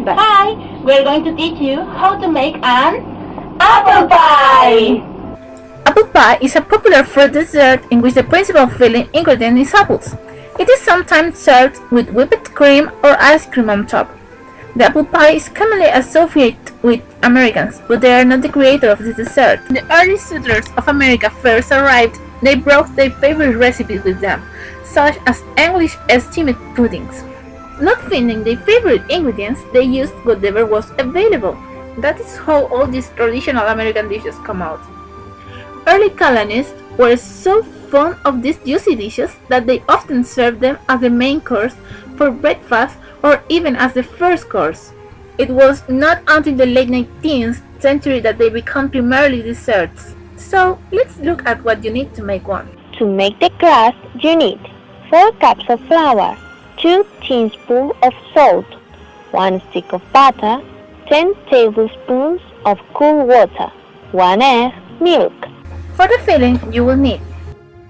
But hi, we're going to teach you how to make an apple pie! Apple pie is a popular fruit dessert in which the principal filling ingredient is apples. It is sometimes served with whipped cream or ice cream on top. The apple pie is commonly associated with Americans, but they are not the creator of this dessert. When the early settlers of America first arrived, they brought their favorite recipes with them, such as English steamed puddings. Not finding their favorite ingredients, they used whatever was available. That is how all these traditional American dishes come out. Early colonists were so fond of these juicy dishes that they often served them as the main course for breakfast or even as the first course. It was not until the late 19th century that they became primarily desserts. So let's look at what you need to make one. To make the crust, you need 4 cups of flour, 2 teaspoons of salt, 1 stick of butter, 10 tablespoons of cool water, 1 egg, milk. For the filling, you will need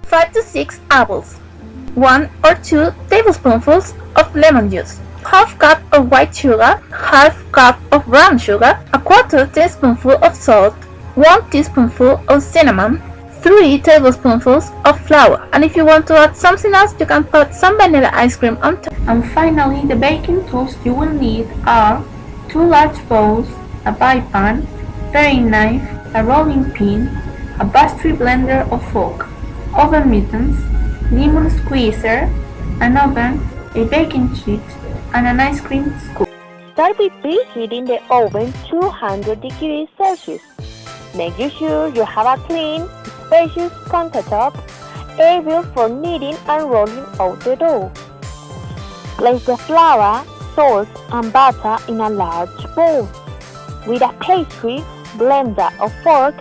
5 to 6 apples, 1 or 2 tablespoonfuls of lemon juice, half cup of white sugar, half cup of brown sugar, a quarter teaspoonful of salt, 1 teaspoonful of cinnamon, 3 tablespoonfuls of flour, and if you want to add something else, you can put some vanilla ice cream on top. And finally, the baking tools you will need are 2 large bowls, a pie pan, paring knife, a rolling pin, a pastry blender or fork, oven mittens, lemon squeezer, an oven, a baking sheet, and an ice cream scoop. Start with preheating the oven 200 degrees Celsius. Make sure you have a clean, spacious countertop able for kneading and rolling out the dough. Place the flour, salt, and butter in a large bowl. With a pastry blender or fork,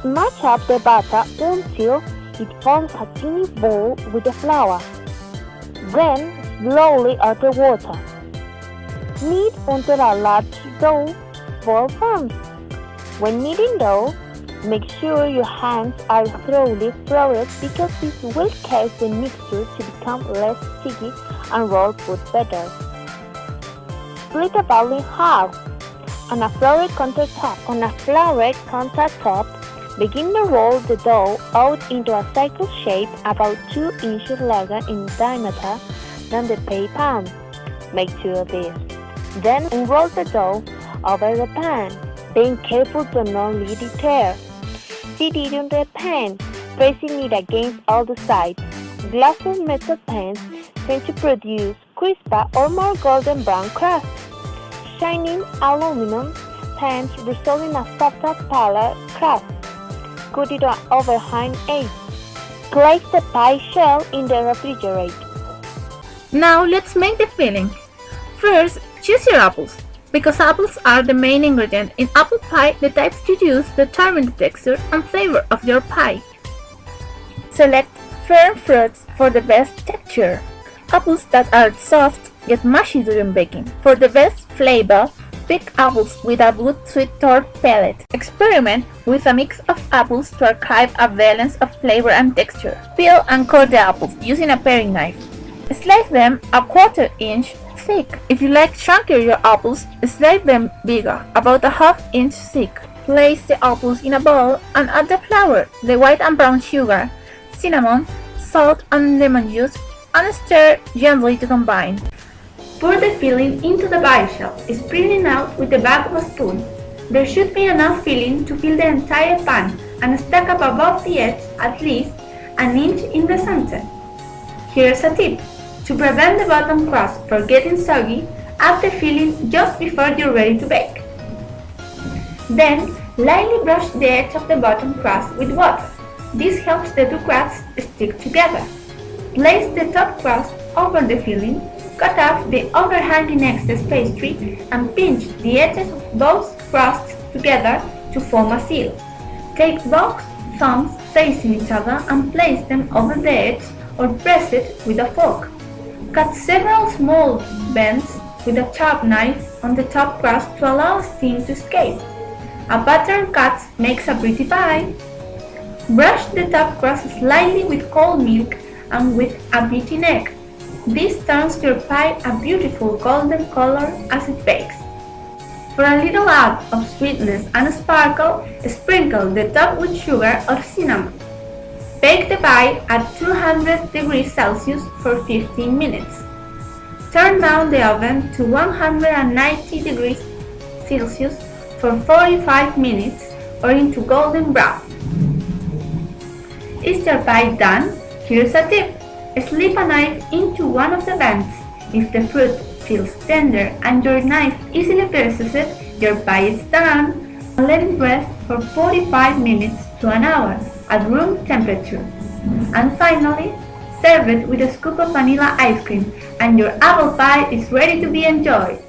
smash up the butter until it forms a tiny ball with the flour. Then slowly add the water. Knead until a large dough ball forms. When kneading dough, make sure your hands are thoroughly floured because this will cause the mixture to become less sticky and roll food better. Split the bowl in half. On a floured countertop, begin to roll the dough out into a circle shape about 2 inches larger in diameter than the pie pan. Make 2 of these. Then unroll the dough over the pan, being careful to not let it tear. Feed it in the pan, pressing it against all the sides. Glass or metal pans tend to produce crisper or more golden brown crust. Shining aluminum pans result in a softer, paler crust. Cut it on overhang edge. Place the pie shell in the refrigerator. Now let's make the filling. First, choose your apples. Because apples are the main ingredient in apple pie, the types you use determine the texture and flavor of your pie. Select firm fruits for the best texture. Apples that are soft get mushy during baking. For the best flavor, pick apples with a good sweet tart palate. Experiment with a mix of apples to achieve a balance of flavor and texture. Peel and cut the apples using a paring knife. Slice them a quarter inch thick. If you like chunkier your apples, slice them bigger, about a half inch thick. Place the apples in a bowl and add the flour, the white and brown sugar, cinnamon, salt and lemon juice, and stir gently to combine. Pour the filling into the pie shell, spreading out with the back of a spoon. There should be enough filling to fill the entire pan and stack up above the edge at least an inch in the center. Here's a tip. To prevent the bottom crust from getting soggy, add the filling just before you're ready to bake. Then, lightly brush the edge of the bottom crust with water. This helps the 2 crusts stick together. Place the top crust over the filling, cut off the overhanging excess pastry, and pinch the edges of both crusts together to form a seal. Take both thumbs facing each other and place them over the edge or press it with a fork. Cut several small bends with a sharp knife on the top crust to allow steam to escape. A pattern cut makes a pretty pie. Brush the top crust slightly with cold milk and with a beaten egg. This turns your pie a beautiful golden color as it bakes. For a little add of sweetness and sparkle, sprinkle the top with sugar or cinnamon. Bake the pie at 200 degrees Celsius for 15 minutes. Turn down the oven to 190 degrees Celsius for 45 minutes or into golden brown. Is your pie done? Here's a tip. Slip a knife into one of the vents. If the fruit feels tender and your knife easily pierces it, your pie is done. Let it rest for 45 minutes to an hour at room temperature. And finally, serve it with a scoop of vanilla ice cream and your apple pie is ready to be enjoyed.